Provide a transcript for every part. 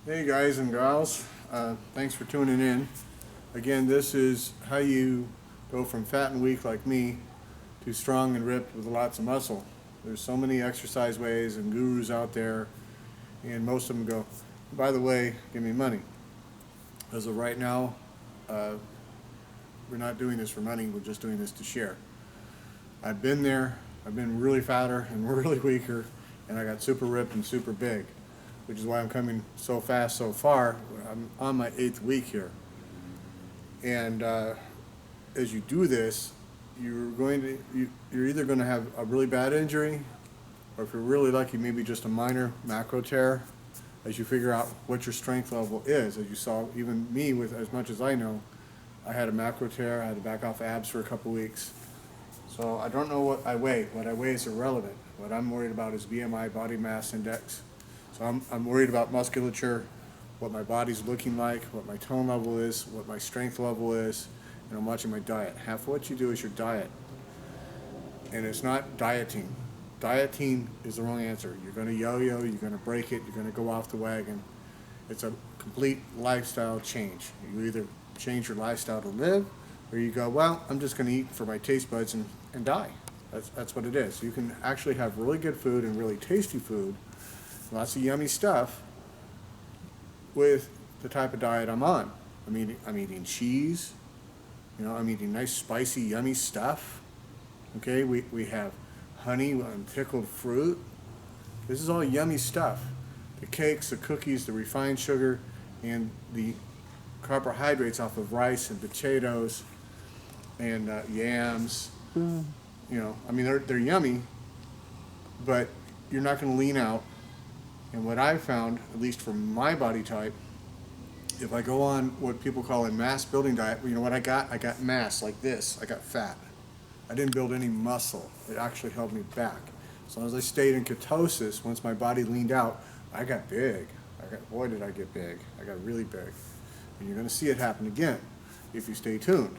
Hey guys and gals, thanks for tuning in. Again, this is how you go from fat and weak like me to strong and ripped with lots of muscle. There's so many exercise ways and gurus out there, and most of them go, by the way, give me money. As of right now, uh, we're not doing this for money, we're just doing this to share. I've been there, I've been really fatter and really weaker, and I got super ripped and super big, which is why I'm coming so fast so far. I'm on my 8th week here. And as you do this, you're either going to have a really bad injury, or if you're really lucky, maybe just a minor macro tear, as you figure out what your strength level is. As you saw, even me, with as much as I know, I had a macro tear. I had to back off abs for a couple weeks. So I don't know what I weigh. What I weigh is irrelevant. What I'm worried about is BMI, body mass index. So I'm worried about musculature, what my body's looking like, what my tone level is, what my strength level is, and I'm watching my diet. Half of what you do is your diet. And it's not dieting. Dieting is the wrong answer. You're going to yo-yo, you're going to break it, you're going to go off the wagon. It's a complete lifestyle change. You either change your lifestyle to live, or you go, well, I'm just going to eat for my taste buds and die. That's what it is. You can actually have really good food and really tasty food, lots of yummy stuff, with the type of diet I'm on. I'm eating cheese, I'm eating nice, spicy, yummy stuff. Okay, we have honey and pickled fruit. This is all yummy stuff. The cakes, the cookies, the refined sugar, and the carbohydrates off of rice and potatoes and yams. They're yummy, but you're not going to lean out. And what I've found, at least for my body type, if I go on what people call a mass building diet, you know what I got? I got mass like this. I got fat. I didn't build any muscle. It actually held me back. As long as I stayed in ketosis, once my body leaned out, I got big. Boy, did I get big. I got really big. And you're going to see it happen again if you stay tuned.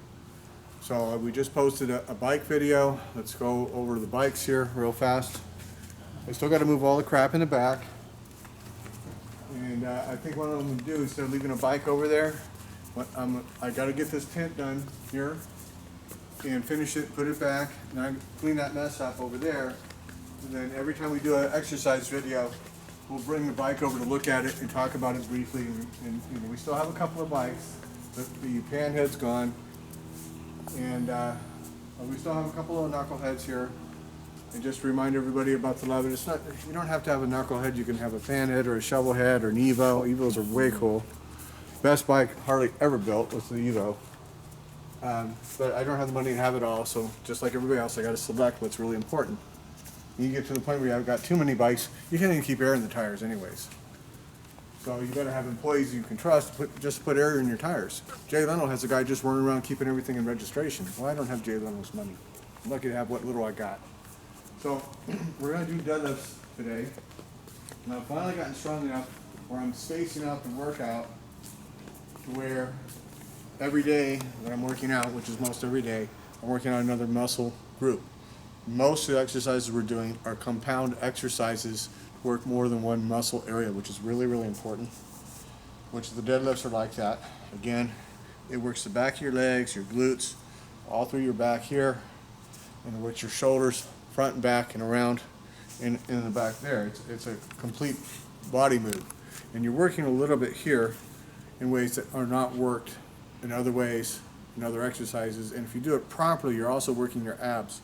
So we just posted a bike video. Let's go over the bikes here real fast. I still got to move all the crap in the back. And I think what I'm going to do, instead of leaving a bike over there, I got to get this tent done here and finish it, put it back, and I clean that mess up over there. And then every time we do an exercise video, we'll bring the bike over to look at it and talk about it briefly. And we still have a couple of bikes. The pan head's gone. And we still have a couple of knuckleheads here. And just remind everybody about the leather. It's not, you don't have to have a knucklehead. You can have a fan head or a shovel head or an Evo. Evos are way cool. Best bike Harley ever built was the Evo. But I don't have the money to have it all, so just like everybody else, I got to select what's really important. You get to the point where you've got too many bikes, you can't even keep air in the tires anyways. So you got to have employees you can trust just put air in your tires. Jay Leno has a guy just running around keeping everything in registration. Well, I don't have Jay Leno's money. I'm lucky to have what little I got. So we're going to do deadlifts today. And I've finally gotten strong enough where I'm spacing out the workout to where every day that I'm working out, which is most every day, I'm working on another muscle group. Most of the exercises we're doing are compound exercises to work more than one muscle area, which is really, really important, which the deadlifts are like that. Again, it works the back of your legs, your glutes, all through your back here, and with your shoulders, front and back and around in the back there. It's a complete body move. And you're working a little bit here in ways that are not worked in other ways, in other exercises. And if you do it properly, you're also working your abs.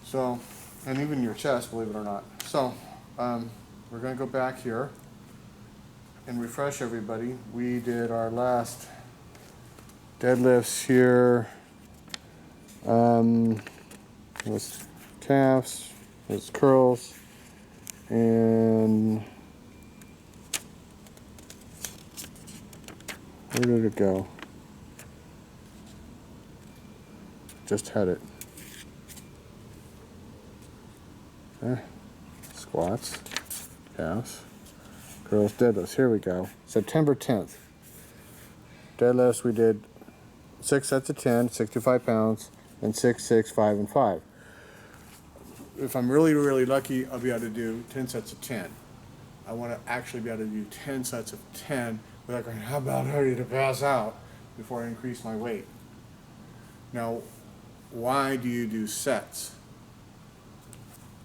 So, and even your chest, believe it or not. So, we're going to go back here and refresh everybody. We did our last deadlifts here. Was calves, was curls, and where did it go? Just had it. Squats, calves, curls, deadlifts. Here we go. September 10th. Deadlifts, we did 6 sets of 10, 65 pounds, and 6, 6, 5, and 5. If I'm really, really lucky, I'll be able to do 10 sets of 10. I want to actually be able to do 10 sets of 10 without going, how about ready to pass out before I increase my weight. Now, why do you do sets?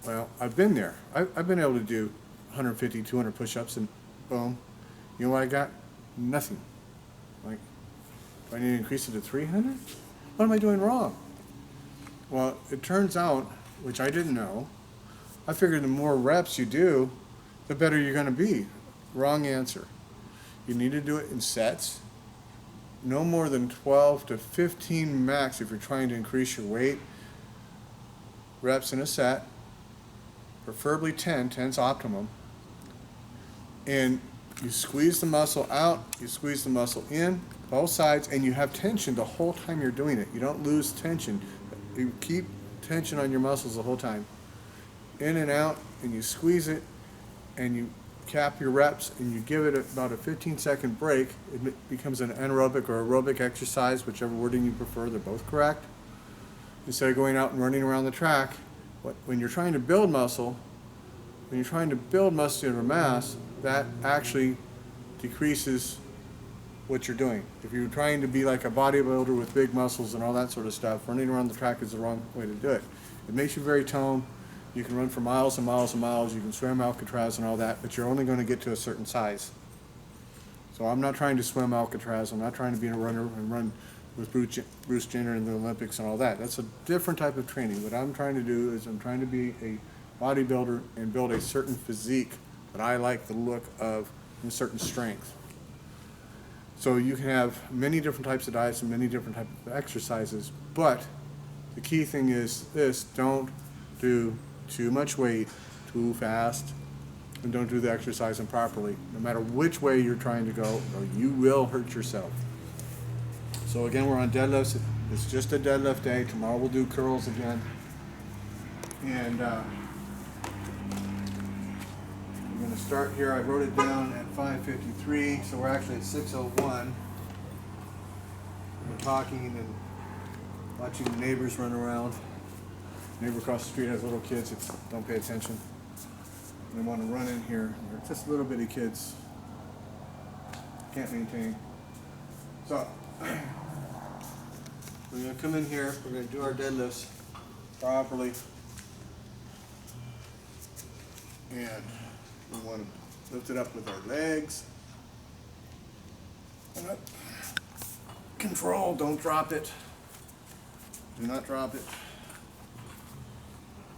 Well, I've been there. I've been able to do 150, 200 push-ups and boom. You know what I got? Nothing. Like, do I need to increase it to 300? What am I doing wrong? Well, it turns out, which I didn't know, I figured the more reps you do, the better you're going to be. Wrong answer. You need to do it in sets. No more than 12 to 15 max if you're trying to increase your weight. Reps in a set. Preferably 10. 10's optimum. And you squeeze the muscle out, you squeeze the muscle in, both sides, and you have tension the whole time you're doing it. You don't lose tension. You keep tension on your muscles the whole time. In and out, and you squeeze it, and you cap your reps, and you give it about a 15-second break. It becomes an anaerobic or aerobic exercise, whichever wording you prefer. They're both correct. Instead of going out and running around the track, when you're trying to build muscle, when you're trying to build muscular mass, that actually decreases what you're doing. If you're trying to be like a bodybuilder with big muscles and all that sort of stuff, running around the track is the wrong way to do it. It makes you very toned. You can run for miles and miles and miles. You can swim Alcatraz and all that, but you're only going to get to a certain size. So I'm not trying to swim Alcatraz. I'm not trying to be a runner and run with Bruce Jenner in the Olympics and all that. That's a different type of training. What I'm trying to do is I'm trying to be a bodybuilder and build a certain physique that I like the look of and certain strength. So you can have many different types of diets and many different types of exercises, but the key thing is this: don't do too much weight too fast, and don't do the exercise improperly. No matter which way you're trying to go, or you will hurt yourself. So again, we're on deadlifts. It's just a deadlift day. Tomorrow we'll do curls again. And I'm going to start here. I wrote it down at 5:53, so we're actually at 6:01. We're talking and watching the neighbors run around. The neighbor across the street has little kids that don't pay attention. And they want to run in here. They're just little bitty kids. Can't maintain. So we're going to come in here. We're going to do our deadlifts properly. And we want to lift it up with our legs. And up. Control, don't drop it. Do not drop it.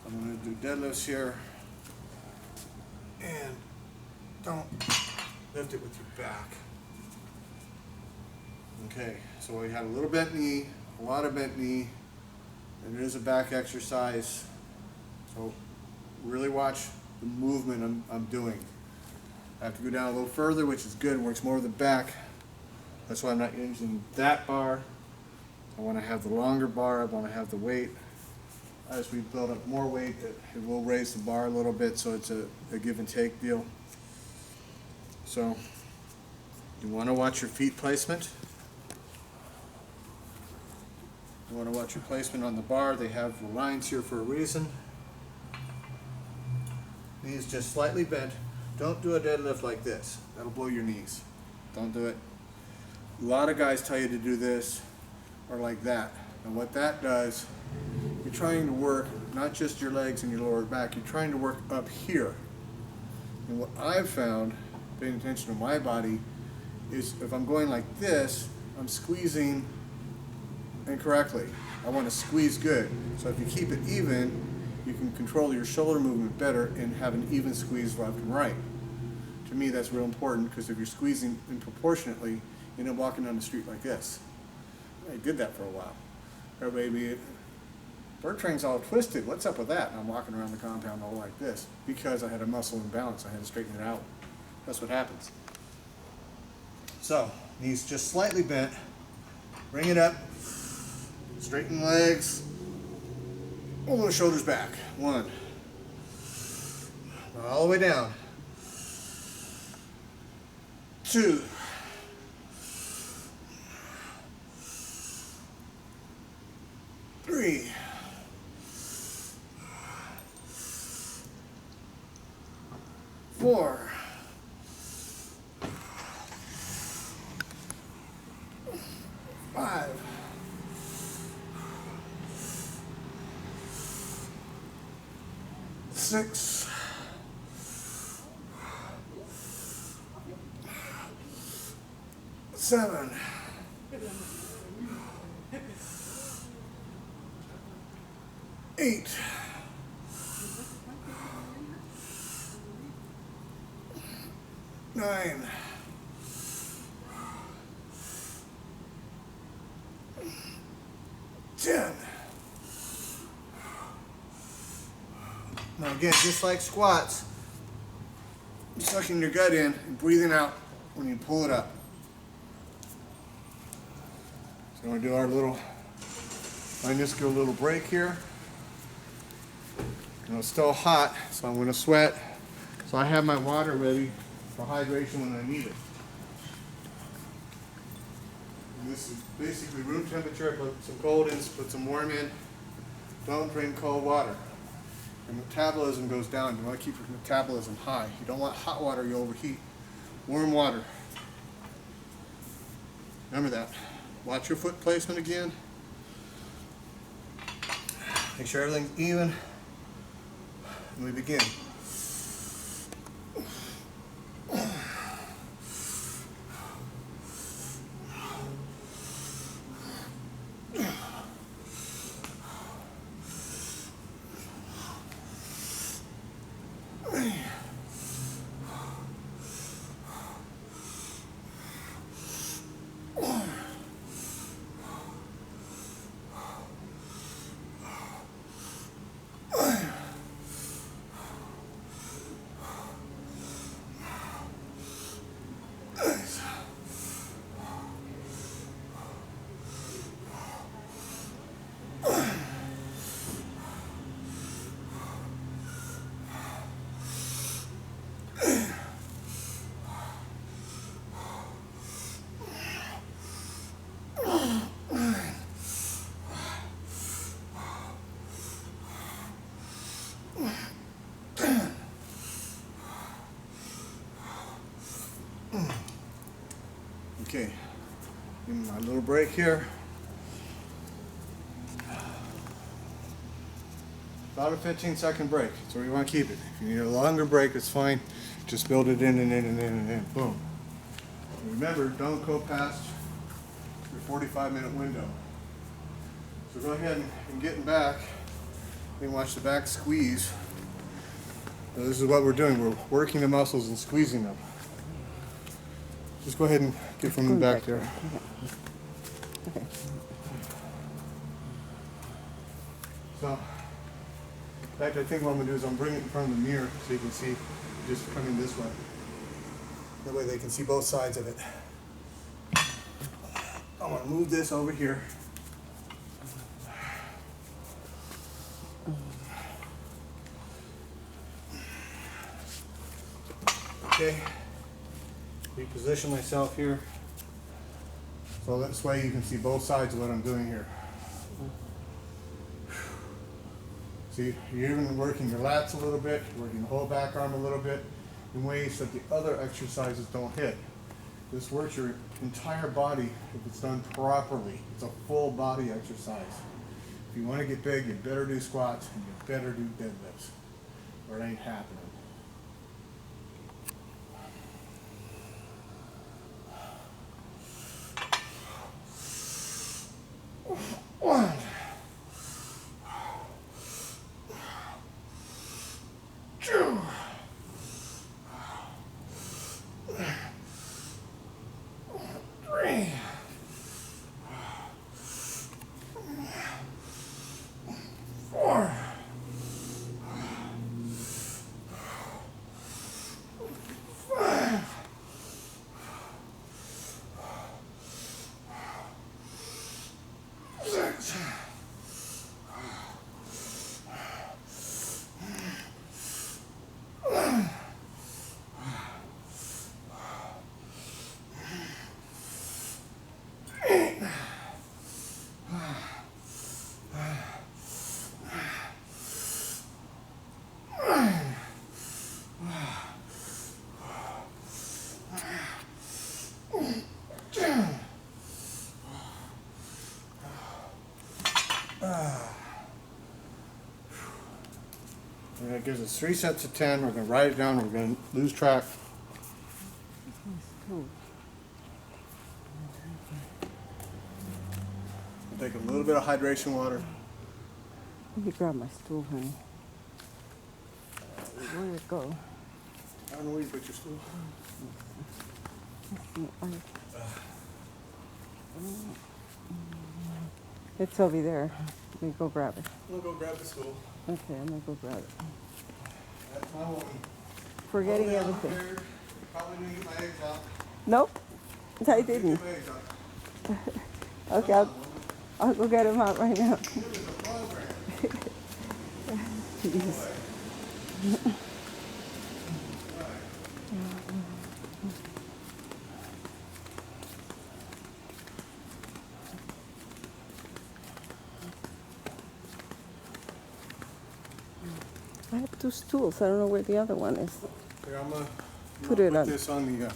I'm going to do deadlifts here. And don't lift it with your back. Okay, so we have a little bent knee, a lot of bent knee, and it is a back exercise. So really watch the movement I'm doing. I have to go down a little further, which is good, works more of the back. That's why I'm not using that bar. I want to have the longer bar, I want to have the weight. As we build up more weight, it will raise the bar a little bit, so it's a give and take deal. So you want to watch your feet placement. You want to watch your placement on the bar. They have the lines here for a reason. Knees just slightly bent. Don't do a deadlift like this. That'll blow your knees. Don't do it. A lot of guys tell you to do this or like that. And what that does, you're trying to work not just your legs and your lower back, you're trying to work up here. And what I've found, paying attention to my body, is if I'm going like this, I'm squeezing incorrectly. I want to squeeze good. So if you keep it even, you can control your shoulder movement better and have an even squeeze left and right. To me, that's real important, because if you're squeezing disproportionately, you end up walking down the street like this. I did that for a while. Or maybe Bertrand's all twisted. What's up with that? And I'm walking around the compound all like this because I had a muscle imbalance. I had to straighten it out. That's what happens. So, knees just slightly bent. Bring it up. Straighten legs. Pull those shoulders back. 1. All the way down. 2. 3. 4. 5, 6, 7, 8, 9, 10. Now again, just like squats, you're sucking your gut in and breathing out when you pull it up. So we're going to do our little, I'm just get a little break here. You know, it's still hot, so I'm going to sweat. So I have my water ready for hydration when I need it. And this is basically room temperature. I put some cold in, put some warm in. Don't drink cold water. Your metabolism goes down. You want to keep your metabolism high. You don't want hot water, you overheat. Warm water. Remember that. Watch your foot placement again. Make sure everything's even. And we begin. Okay, give me my little break here. About a 15-second break. That's where you want to keep it. If you need a longer break, it's fine. Just build it in and in and in and in. Boom. And remember, don't go past your 45-minute window. So go ahead and getting back. You can watch the back squeeze. So this is what we're doing. We're working the muscles and squeezing them. Just go ahead and get from the back there. Okay. So, in fact, I think what I'm going to do is I'm bringing it in front of the mirror so you can see just coming this way. That way they can see both sides of it. I'm going to move this over here. Okay. Reposition myself here. So this way you can see both sides of what I'm doing here. See, you're even working your lats a little bit, working the whole back arm a little bit in ways that the other exercises don't hit. This works your entire body if it's done properly. It's a full body exercise. If you want to get big, you better do squats and you better do deadlifts, or it ain't happening. One. 2. 3. 4. That gives us 3 sets of 10. We're going to write it down. We're going to lose track. Take a little bit of hydration water. Let me grab my stool, honey. Where did it go? I don't know where you put your stool. It's over there. Let me go grab it. I'm going to go grab the stool. Okay, I'm gonna go grab it. That's my woman. Forgetting Hold down everything. there. Probably didn't get my eggs out. Nope, I Get didn't. my eggs out. Okay, I'll go get him out right now. It was a program. Jeez. I have 2 stools. I don't know where the other one is. Here, I'm gonna Put it on. this on the.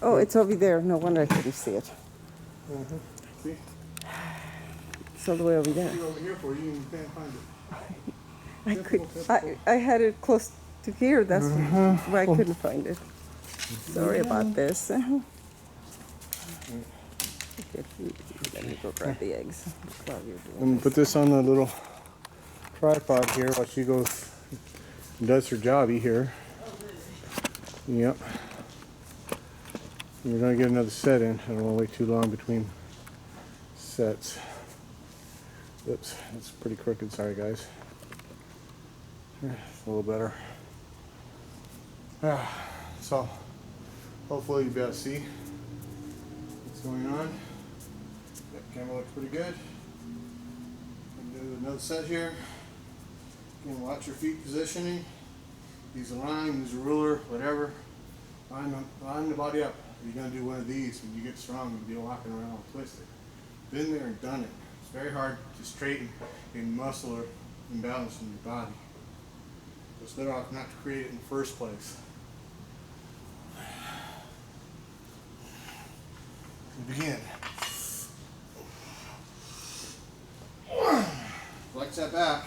Oh, it's over there. No wonder I couldn't see it. See? It's all the way over there. It's over here for you, and you can't find it. I had it close to here. That's why I couldn't find it. Sorry about this. Okay, let me go grab the eggs while you're doing I'm gonna put this on the little tripod here while she goes and does her jobby here. Yep. We're gonna get another set in. I don't want to wait too long between sets. Oops, that's pretty crooked. Sorry, guys. It's a little better. So, hopefully you'll be able to see what's going on. That camera looks pretty good. Do another set here. Again, watch your feet positioning. Use a line, use a ruler, whatever. Line the body up. You're going to do one of these when you get strong and be walking around twisted. Been there and done it. It's very hard to straighten a muscle or imbalance in your body. So it's better off not to create it in the first place. Begin. Flex that back.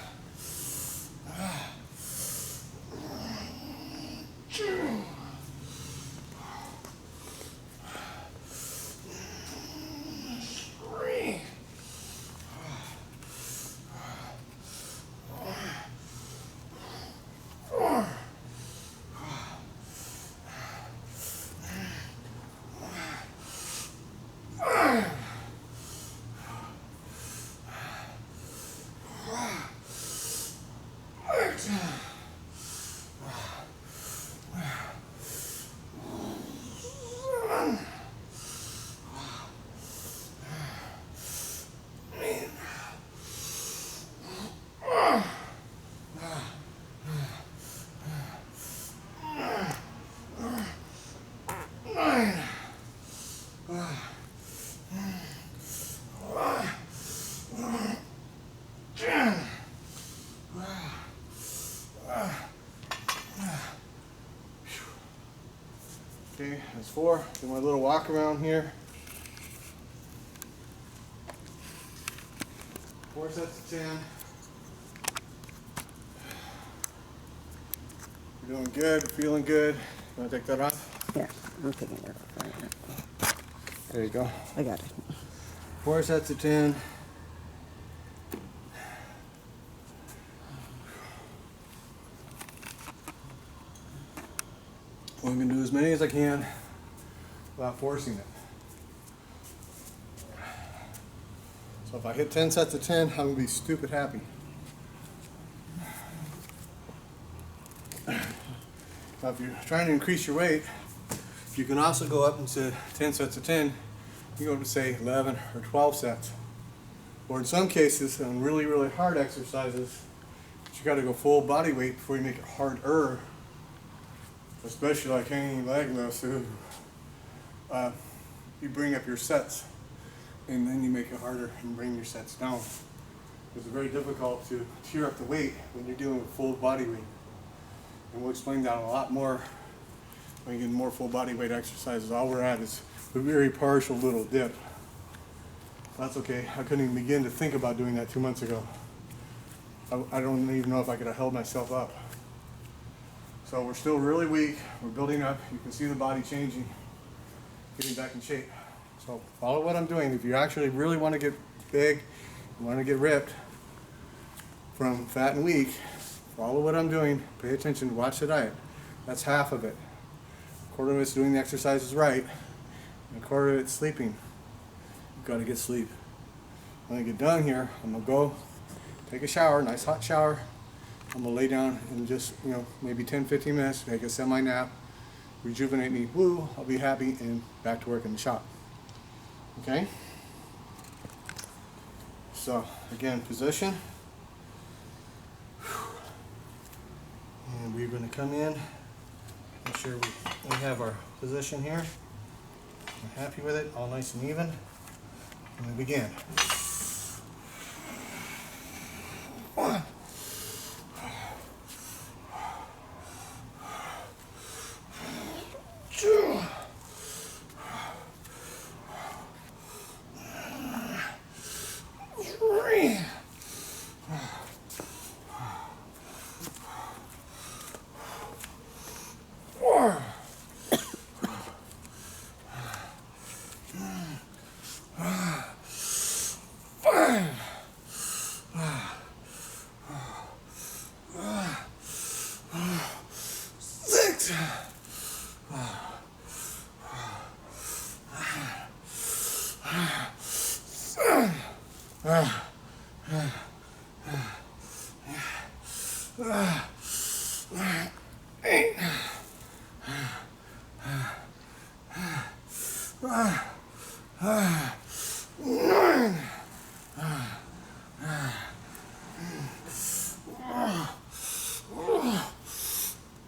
Okay, that's 4. Do my little walk around here. 4 sets of 10. You're doing good, feeling good. You want to take that off? Yeah, I'm taking it off right now. There you go. I got it. 4 sets of 10. I'm going to do as many as I can without forcing it. So if I hit 10 sets of 10, I'm going to be stupid happy. Now if you're trying to increase your weight, you can also go up and say 10 sets of 10. You go to say 11 or 12 sets. Or in some cases, on really, really hard exercises, you got to go full body weight before you make it harder. Especially like hanging leg lifts, you bring up your sets and then you make it harder and bring your sets down. It's very difficult to tear up the weight when you're dealing with full body weight. And we'll explain that a lot more when you get more full body weight exercises. All we're at is a very partial little dip. That's okay. I couldn't even begin to think about doing that 2 months ago. I don't even know if I could have held myself up. So we're still really weak. We're building up. You can see the body changing, getting back in shape. So follow what I'm doing. If you actually really want to get big, you want to get ripped from fat and weak, follow what I'm doing. Pay attention. Watch the diet. That's half of it. A quarter of it's doing the exercises right, and a quarter of it's sleeping. You've got to get sleep. When I get done here, I'm going to go take a shower, nice hot shower. I'm going to lay down and just, maybe 10-15 minutes, take a semi-nap, rejuvenate me. Woo, I'll be happy and back to work in the shop. Okay? So, again, position. And we're going to come in, make sure we have our position here. I'm happy with it, all nice and even. And we begin. 1, 2, 3, 4, 5, 6, 7, 8, 9,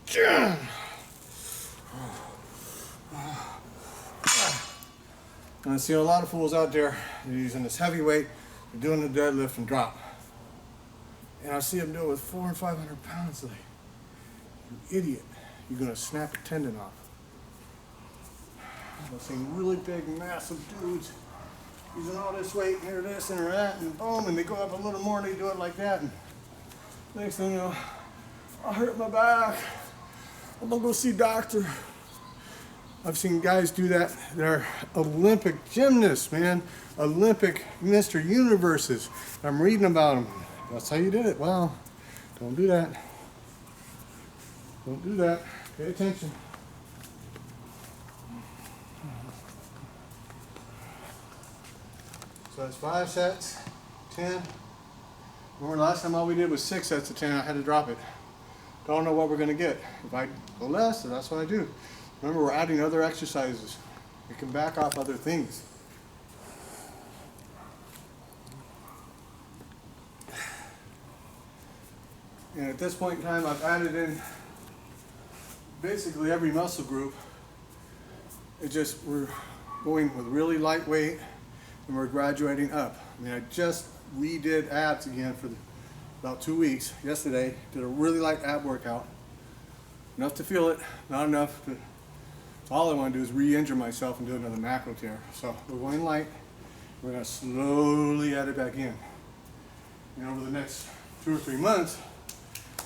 10. And I see a lot of fools out there, they're using this heavy weight, they're doing the deadlift and drop. And I see them do it with 400 and 500 pounds. Like, you idiot, you're gonna snap a tendon off. I've seen really big, massive dudes using all this weight, and here this and here that, and boom, and they go up a little more and they do it like that. And next thing you know, I hurt my back. I'm gonna go see a doctor. I've seen guys do that. They're Olympic gymnasts, man. Olympic Mr. Universes. I'm reading about them. That's how you did it. Well, don't do that. Don't do that. Pay attention. So that's 5 sets, 10. Remember last time all we did was 6 sets of 10. I had to drop it. Don't know what we're going to get. If I go less, then that's what I do. Remember, we're adding other exercises. You can back off other things. And at this point in time, I've added in basically every muscle group. We're going with really lightweight and we're graduating up. I mean, I just redid abs again for about 2 weeks. Yesterday, did a really light ab workout. Enough to feel it, not enough to, all I want to do is re-injure myself and do another macro tear. So we're going light, we're going to slowly add it back in. And over the next 2 or 3 months,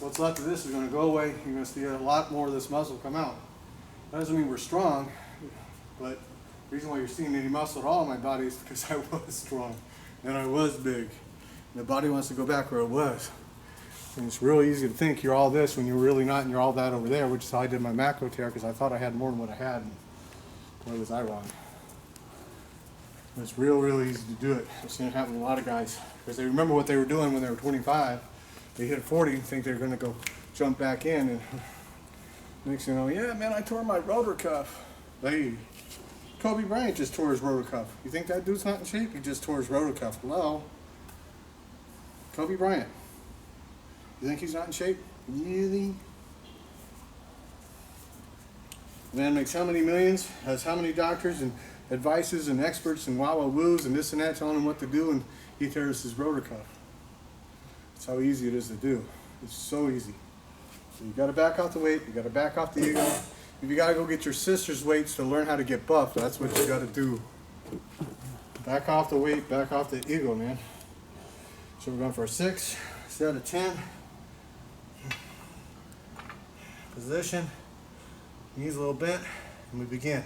what's left of this is going to go away. You're going to see a lot more of this muscle come out. That doesn't mean we're strong, but the reason why you're seeing any muscle at all in my body is because I was strong and I was big. And the body wants to go back where it was. And it's real easy to think you're all this when you're really not, and you're all that over there, which is how I did my macro tear, because I thought I had more than what I had, and boy was I wrong. It's real easy to do it. I've seen it happen to a lot of guys, because they remember what they were doing when they were 25. They hit 40 and think they're going to go jump back in, and next thing you know, yeah, man, I tore my rotor cuff. Hey, Kobe Bryant just tore his rotor cuff. You think that dude's not in shape? He just tore his rotor cuff. Hello? Kobe Bryant. You think he's not in shape? Really? Man makes how many millions, has how many doctors and advices and experts and wah-wah-woos and this and that telling him what to do, and he tears his rotor cuff. That's how easy it is to do. It's so easy. So you got to back off the weight, you got to back off the ego. If you got to go get your sister's weights to learn how to get buff, that's what you got to do. Back off the weight, back off the ego, man. So we're going for a 6 set of 10. Position, knees a little bent, and we begin.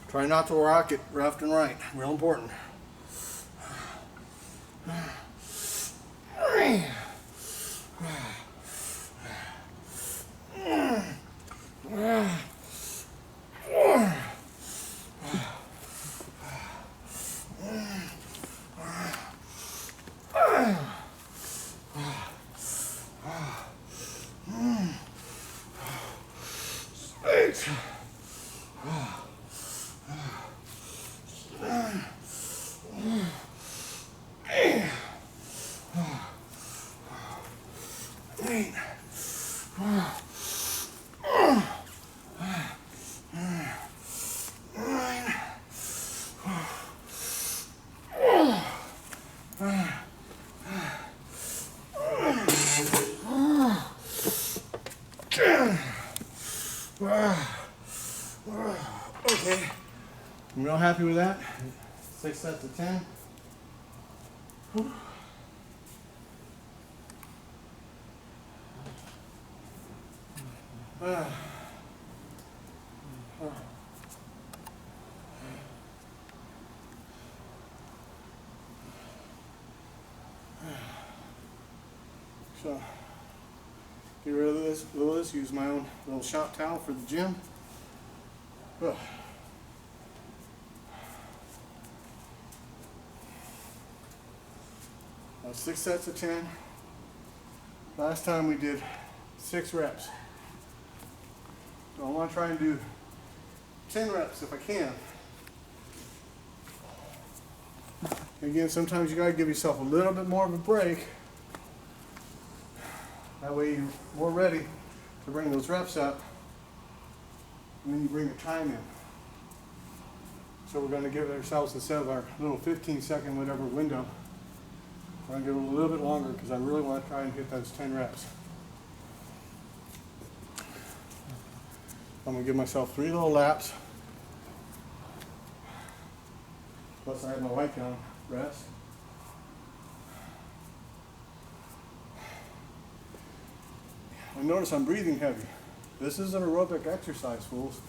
Try not to rock it left and right, real important. Okay, I'm real happy with that. 6 sets of 10. Whew. So, get rid of this, use my own little shop towel for the gym. Ugh. 6 sets of 10. Last time we did 6 reps. So I want to try and do 10 reps if I can. Again, sometimes you got to give yourself a little bit more of a break. That way you're more ready to bring those reps up, and then you bring the time in. So we're going to give ourselves, instead of our little 15-second whatever window, we're going to give it a little bit longer because I really want to try and hit those 10 reps. I'm going to give myself 3 little laps. Plus I have my wipe down rest. I notice I'm breathing heavy. This is an aerobic exercise, fools.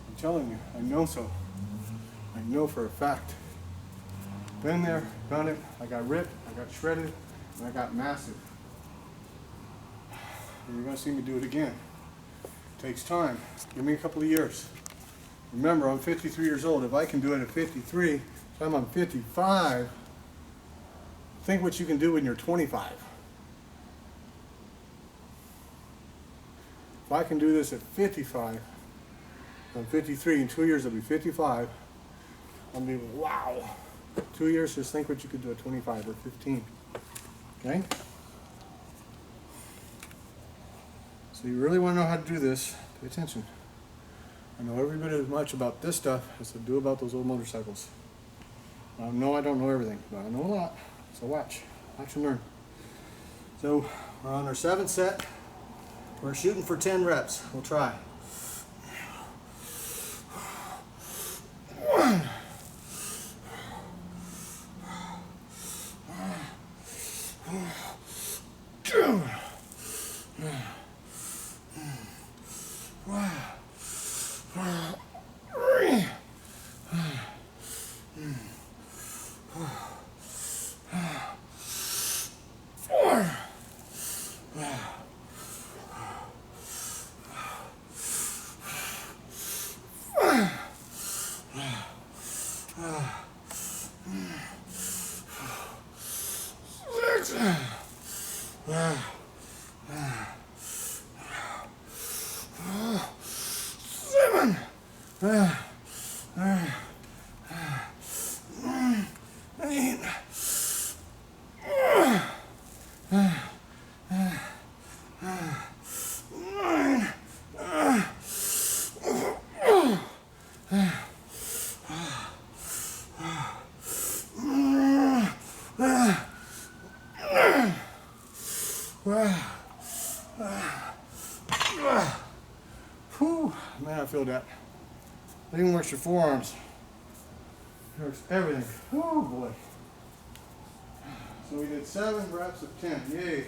I'm telling you, I know so. I know for a fact. Been there, done it. I got ripped, I got shredded, and I got massive. And you're going to see me do it again. It takes time. Give me a couple of years. Remember, I'm 53 years old. If I can do it at 53, time I'm 55, think what you can do when you're 25. If I can do this at 55, I'm 53, in 2 years I'll be 55. I'll be, wow. 2 years, just think what you could do at 25 or 15. Okay? So you really want to know how to do this, pay attention. I know every bit as much about this stuff as I do about those old motorcycles. I know I don't know everything, but I know a lot. So watch and learn. So we're on our 7th set. We're shooting for 10 reps. We'll try. 1, 2, 3, 4, 6, 7, 8, 9. Whew, man, I feel that. It even works your forearms. It works everything. Oh boy. So we did 7 reps of 10. Yay.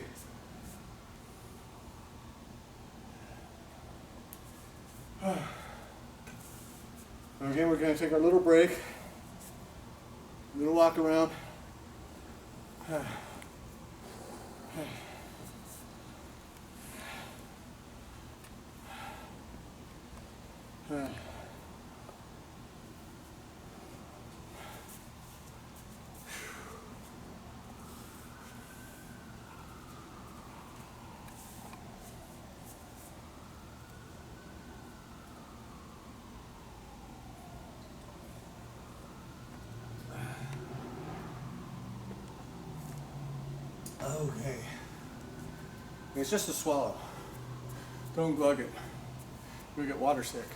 Again, we're going to take our little break. A little walk around. Okay. It's just a swallow. Don't glug it. You'll get water sick.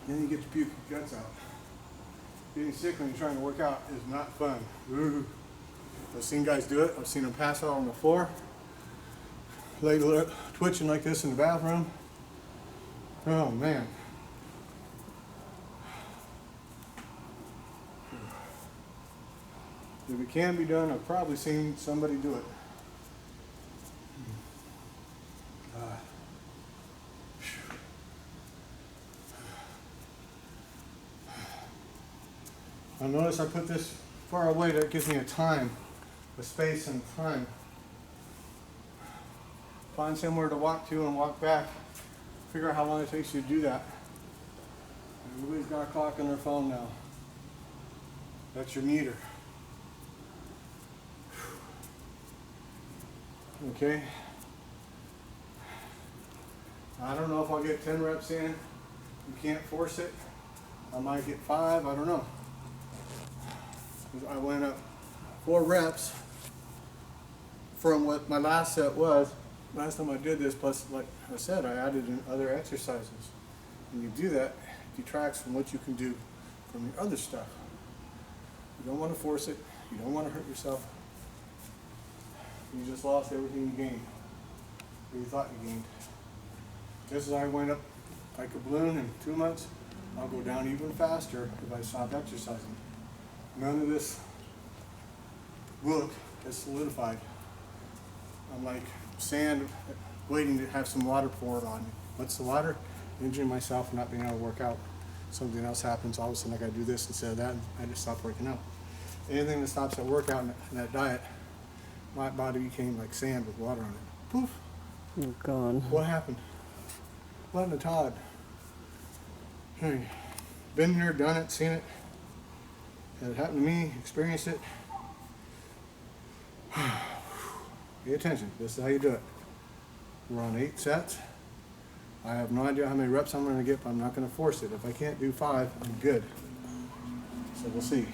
Then you get to puke your guts out. Getting sick when you're trying to work out is not fun. Ooh. I've seen guys do it. I've seen them pass out on the floor, lay twitching like this in the bathroom. Oh man. If it can be done, I've probably seen somebody do it. I notice I put this far away. That gives me a time, a space and time. Find somewhere to walk to and walk back. Figure out how long it takes you to do that. Everybody's got a clock on their phone now. That's your meter. Okay. I don't know if I'll get 10 reps in. You can't force it. I might get 5. I don't know. I went up 4 reps from what my last set was. Last time I did this, plus like I said, I added in other exercises. When you do that, it detracts from what you can do from your other stuff. You don't want to force it. You don't want to hurt yourself. You just lost everything you gained, or you thought you gained. Just as I went up like a balloon in 2 months, I'll go down even faster if I stop exercising. None of this look has solidified. I'm like sand waiting to have some water poured on me. What's the water? Injuring myself and not being able to work out. Something else happens, all of a sudden I gotta do this instead of that, and I just stopped working out. Anything that stops that workout and that diet, my body became like sand with water on it. Poof. You're gone. What happened? What in the Todd? Hey, been there, done it, seen it. It happened to me, experienced it. Pay attention, this is how you do it. We're on 8 sets. I have no idea how many reps I'm going to get, but I'm not going to force it. If I can't do 5, I'm good. So we'll see.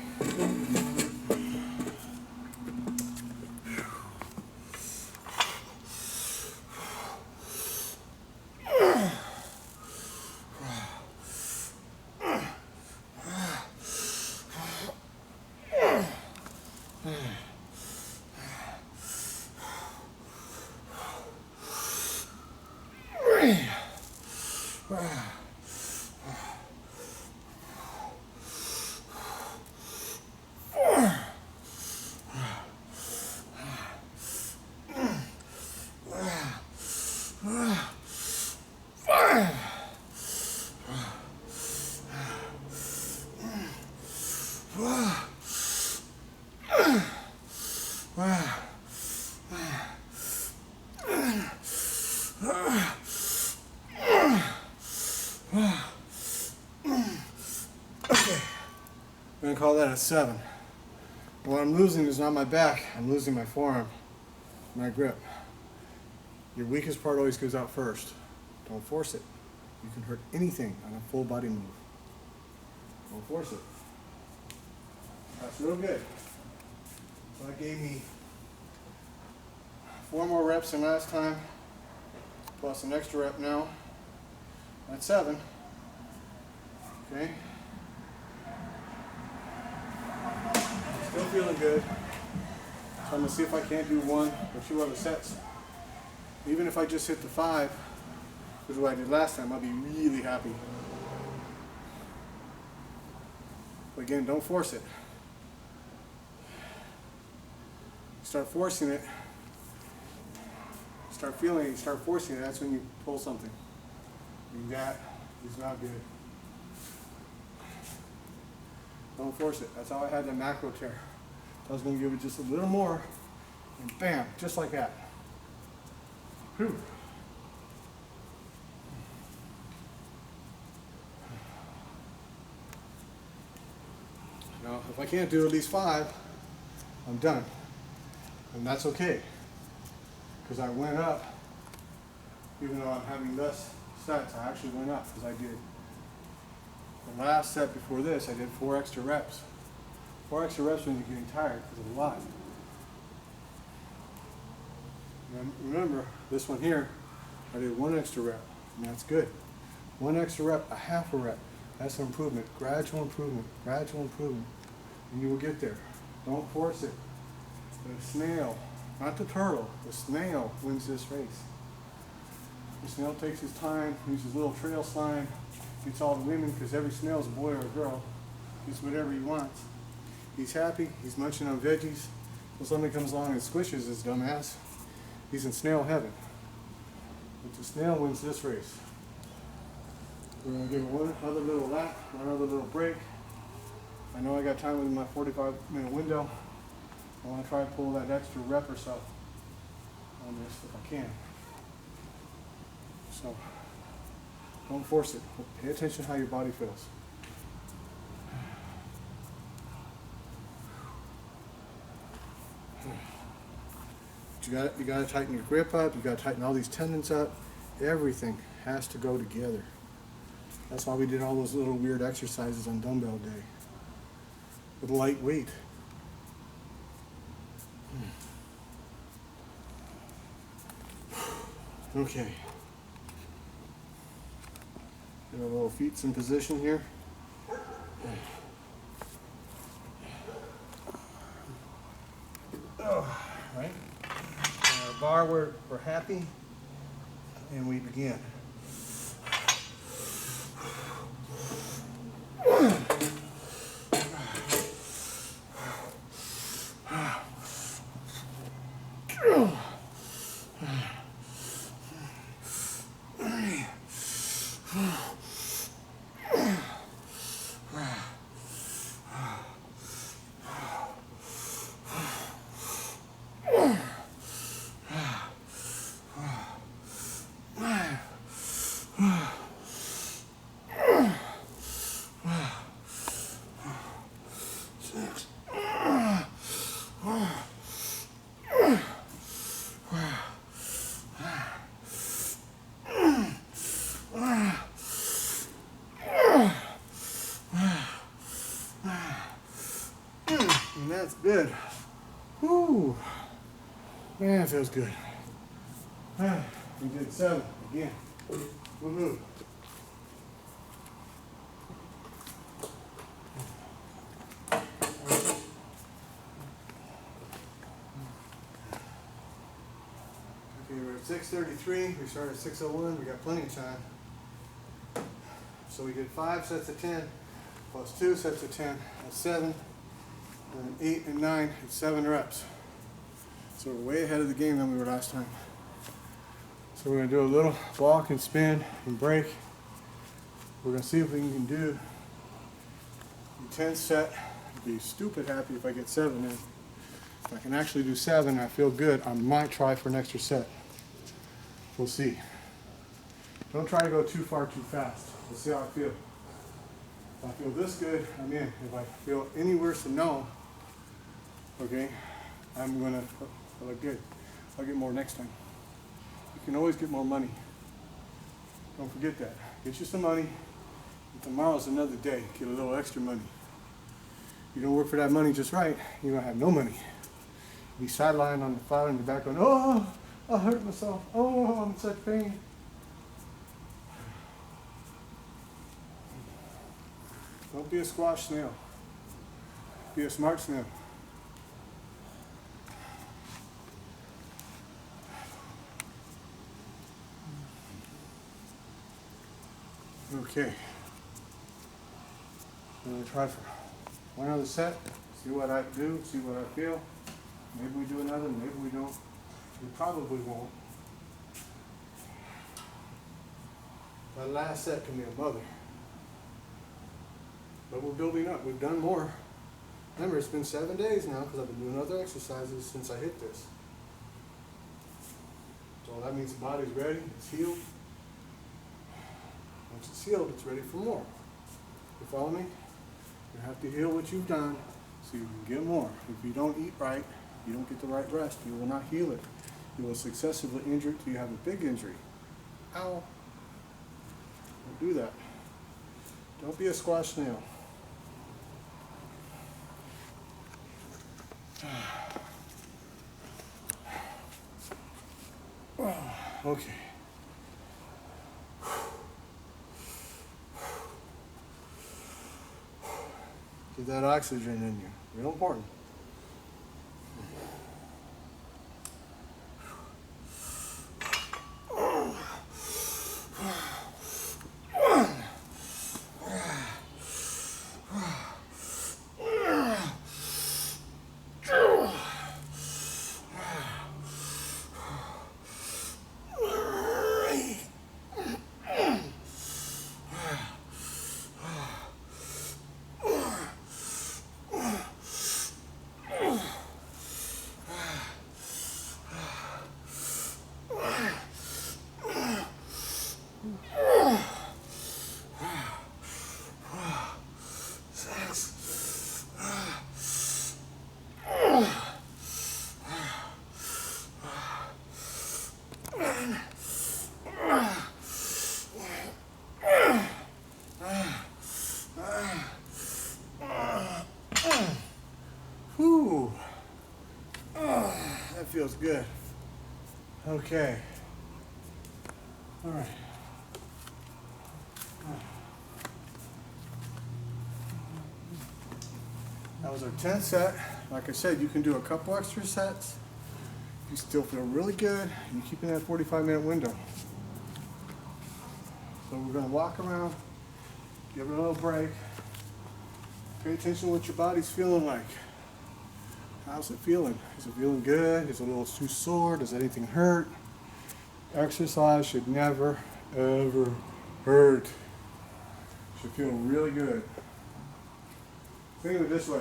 I'm going to call that a 7. What I'm losing is not my back, I'm losing my forearm, my grip. Your weakest part always goes out first. Don't force it. You can hurt anything on a full body move. Don't force it. That's real good. So that gave me 4 more reps than last time, plus an extra rep now. That's 7. Okay. Still feeling good. So I'm going to see if I can't do 1 or 2 other sets. Even if I just hit the 5, which is what I did last time, I'll be really happy. But again, don't force it. Start forcing it. Start feeling it, you start forcing it, that's when you pull something. And that is not good. Don't force it. That's how I had the macro tear. I was going to give it just a little more, and bam, just like that. Whew. Now, if I can't do at least 5, I'm done. And that's okay. Because I went up, even though I'm having less sets, I actually went up because I did. The last set before this, I did 4 extra reps. 4 extra reps when you're getting tired because of a lot. And remember, this one here, I did 1 extra rep, and that's good. 1 extra rep, a half a rep. That's an improvement, gradual improvement, and you will get there. Don't force it. The snail, not the turtle, the snail wins this race. The snail takes his time, uses little trail slime, gets all the women, because every snail is a boy or a girl, gets whatever he wants. He's happy, he's munching on veggies. When somebody comes along and squishes his dumb ass, he's in snail heaven. But the snail wins this race. We're going to give it one other little lap, one other little break. I know I got time within my 45-minute window. I want to try to pull that extra rep or so on this if I can. So, don't force it. Pay attention to how your body feels. You got to tighten your grip up. You got to tighten all these tendons up. Everything has to go together. That's why we did all those little weird exercises on dumbbell day with light weight. Okay. Get our little feet in position here. Oh, right. And our bar, we're happy, and we begin. And that's good. Whoo! Man, it feels good. We did 7 again. Woohoo! Okay, we're at 6:33. We started at 6:01. We got plenty of time. So we did 5 sets of 10 plus 2 sets of 10. That's 7. And 8 and 9 at 7 reps. So we're way ahead of the game than we were last time. So we're going to do a little walk and spin and break. We're going to see if we can do the 10th set. I'd be stupid happy if I get 7 in. If I can actually do 7 and I feel good, I might try for an extra set. We'll see. Don't try to go too far too fast. We'll see how I feel. If I feel this good, I'm in. If I feel any worse than no, okay, I'm gonna look good. I'll get more next time. You can always get more money. Don't forget that. Get you some money, and tomorrow's another day. Get a little extra money. You don't work for that money just right, you're gonna have no money. You'll be sidelined on the file in the back going, oh, I hurt myself. Oh, I'm in such pain. Don't be a squash snail. Be a smart snail. Okay. I'm going to try for one other set, see what I do, see what I feel. Maybe we do another, maybe we don't. We probably won't. That last set can be a mother. But we're building up. We've done more. Remember, it's been 7 days now because I've been doing other exercises since I hit this. So that means the body's ready, it's healed. Once it's healed, it's ready for more. You follow me? You have to heal what you've done so you can get more. If you don't eat right, you don't get the right rest, you will not heal it. You will successively injure it till you have a big injury. Ow. Don't do that. Don't be a squash snail. Okay. Get that oxygen in you. Real important. Whew. Oh, that feels good. Okay. All right. That was our 10th set. Like I said, you can do a couple extra sets. You still feel really good. You keep in that 45-minute window. So we're going to walk around, give it a little break. Pay attention to what your body's feeling like. How's it feeling? Is it feeling good? Is it a little too sore? Does anything hurt? Exercise should never, ever hurt. Should feel really good. Think of it this way.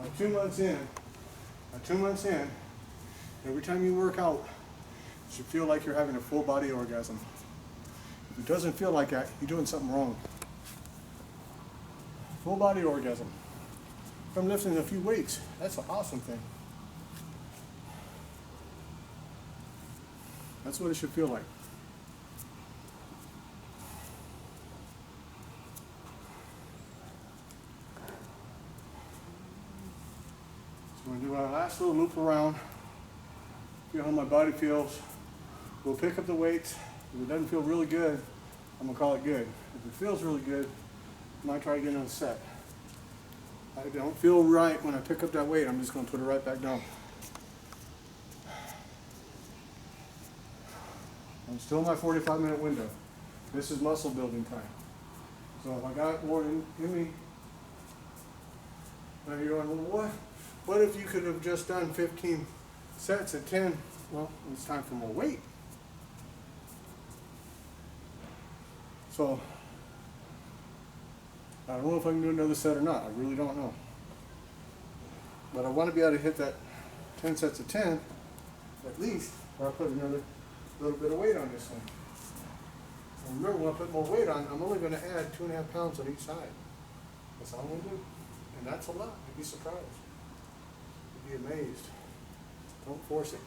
Like 2 months in, every time you work out, it should feel like you're having a full body orgasm. If it doesn't feel like that, you're doing something wrong. Full body orgasm. From lifting a few weights. That's an awesome thing. That's what it should feel like. So we're going to do our last little loop around. Feel how my body feels. We'll pick up the weights. If it doesn't feel really good, I'm going to call it good. If it feels really good, I might try again on a set. I don't feel right when I pick up that weight, I'm just going to put it right back down. I'm still in my 45-minute window. This is muscle building time. So if I got more in me, now you're going, well, what if you could have just done 15 sets at 10? Well, it's time for more weight. So I don't know if I can do another set or not. I really don't know. But I want to be able to hit that 10 sets of 10, at least, or I'll put another little bit of weight on this thing. And remember, when I put more weight on, I'm only going to add 2.5 pounds on each side. That's all I'm going to do. And that's a lot. You'd be surprised. You'd be amazed. Don't force it.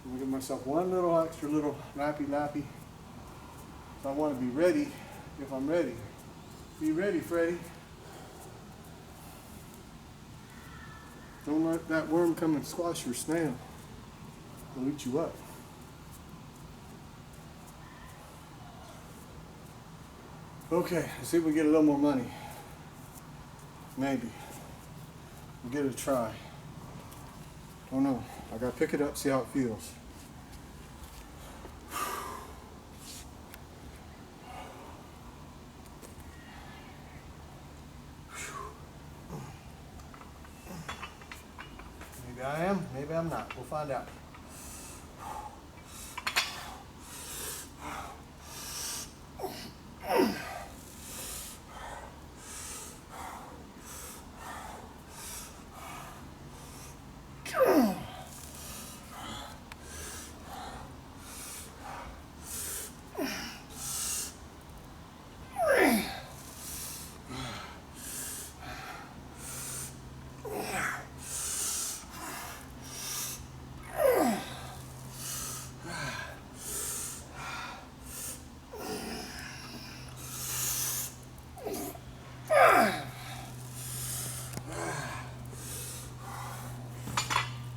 I'm going to give myself one little extra little lappy. So I want to be ready if I'm ready. Be ready, Freddie. Don't let that worm come and squash your snail. It'll eat you up. Okay, let's see if we get a little more money. Maybe. We'll give it a try. Don't know. I gotta pick it up, see how it feels. Maybe I am, maybe I'm not. We'll find out.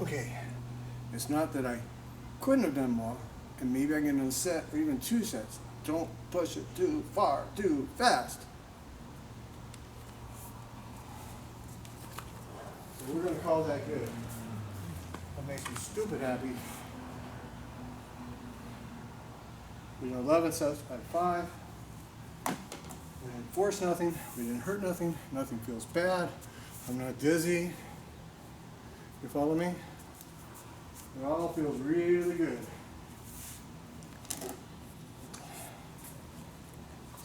Okay, it's not that I couldn't have done more, and maybe I can get another set or even 2 sets. Don't push it too far, too fast. So we're gonna call that good. That makes me stupid happy. We did 11 sets at 5. We didn't force nothing, we didn't hurt nothing, nothing feels bad. I'm not dizzy. You follow me? It all feels really good.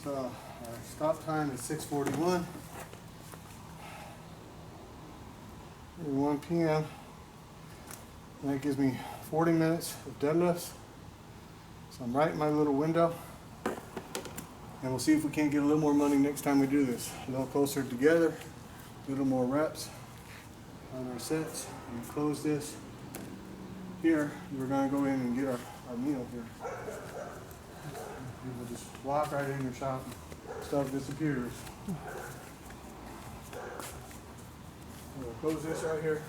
So our stop time is 6:41. 1 p.m. And that gives me 40 minutes of deadlifts. So I'm right in my little window. And we'll see if we can't get a little more money next time we do this. A little closer together, a little more reps on our sets. And close this. Here, we're going to go in and get our meal here. You will just walk right in your shop and stuff disappears. We'll close this right here.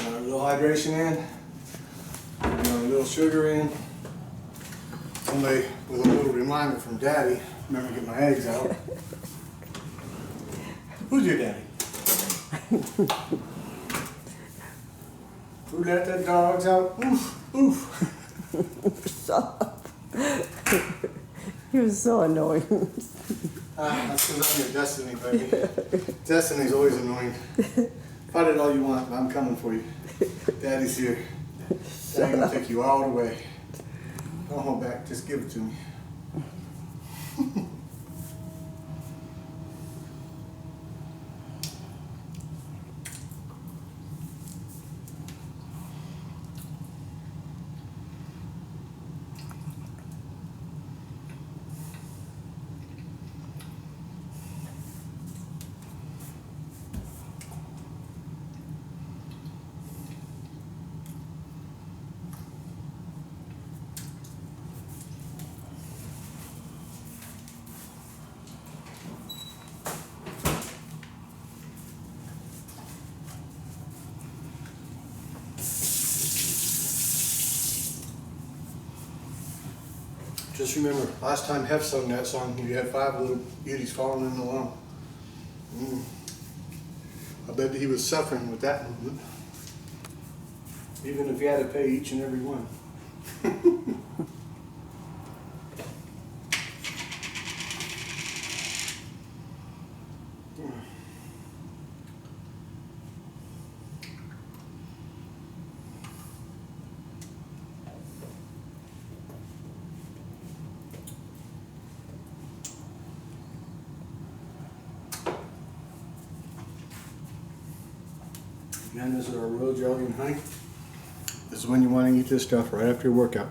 A little hydration in, a little sugar in. Somebody with a little reminder from Daddy, remember to get my eggs out. Who's your daddy? Who let the dogs out? Oof, oof. Stop. He was so annoying. That's because I'm your destiny, baby. Destiny's always annoying. Fight it all you want, but I'm coming for you. Daddy's here. Daddy's gonna take you all the way. Don't hold back, just give it to me. Just remember, last time Hef sung that song, you had 5 little beauties falling in the lawn. I bet he was suffering with that movement. Even if he had to pay each and every one. Again, this is our road jogging hike. This is when you want to eat this stuff right after your workout.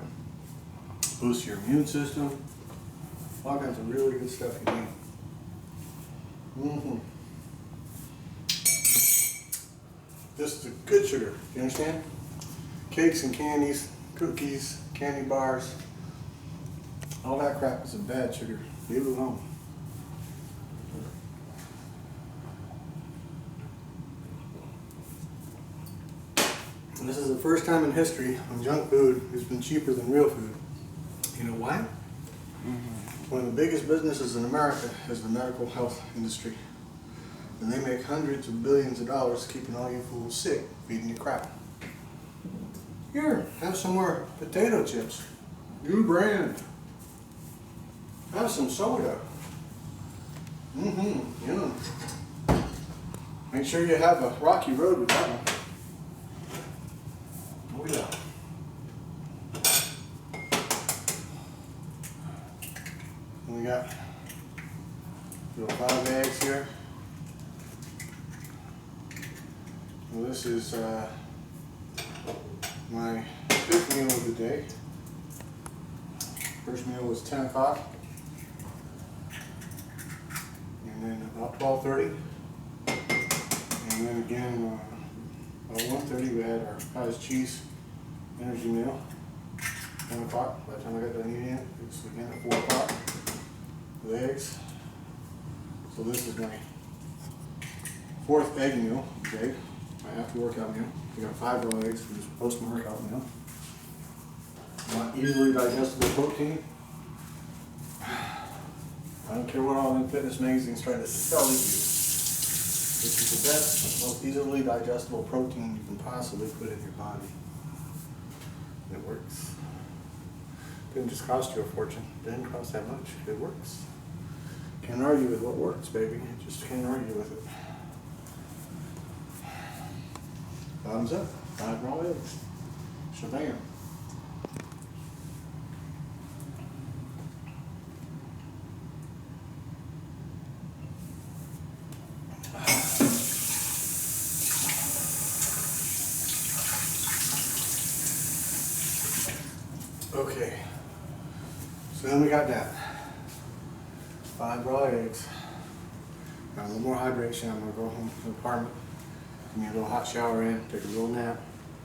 Boost your immune system. All kinds of really good stuff you need. This is a good sugar. You understand? Cakes and candies, cookies, candy bars. All that crap is bad sugar. Leave it alone. And this is the first time in history when junk food has been cheaper than real food. You know why? One of the biggest businesses in America is the medical health industry. And they make hundreds of billions of dollars keeping all you fools sick, feeding you crap. Here, have some more potato chips. New brand. Have some soda. Yum. Make sure you have a rocky road with that one. Oh yeah. And we got little 5 eggs here. Well, this is my 5th meal of the day. First meal was 10 o'clock. And then about 12:30. And then again, about 1:30 we had our cottage cheese energy meal. 1 o'clock, by the time I got done eating it, it's again at 4 o'clock. With eggs. So this is my 4th egg meal today. My after workout meal. We got 5 raw eggs for this post workout meal. Want easily digestible protein. I don't care what all them fitness magazines try to sell you. This is the best, most easily digestible protein you can possibly put in your body. It works. Didn't just cost you a fortune. Didn't cost that much. It works. Can't argue with what works, baby. You just can't argue with it. Bottoms up. 5 raw eggs. Shabam. Okay. So then we got that. 5 raw eggs. Got a little more hydration. I'm gonna go home to the apartment. Give me a little hot shower in, take a little nap,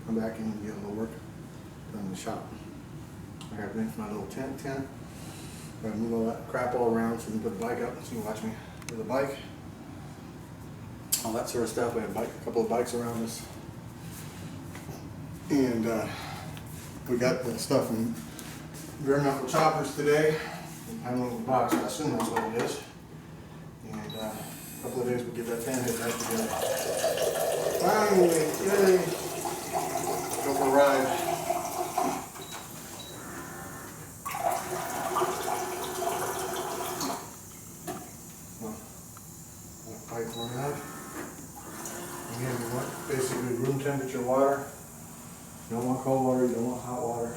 come back in and get a little work done in the shop. I got everything for my little tent. Gotta move all that crap all around so you can put the bike up so you can watch me with the bike. All that sort of stuff. We have a couple of bikes around us. And we got the stuff from bare knuckle choppers today. I don't know the box, but I assume that's what it is. And a couple of days we'll get that tent hit back together. Finally, yay! Go for a ride. Well, pipe warming up. Again, we want basically room temperature water. You don't want cold water, you don't want hot water.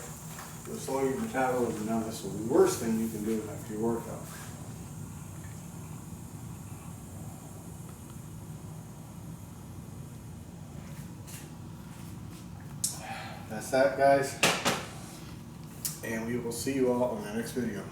It'll slow your metabolism down. This is the worst thing you can do after your workout. That's that, guys. And we will see you all on the next video.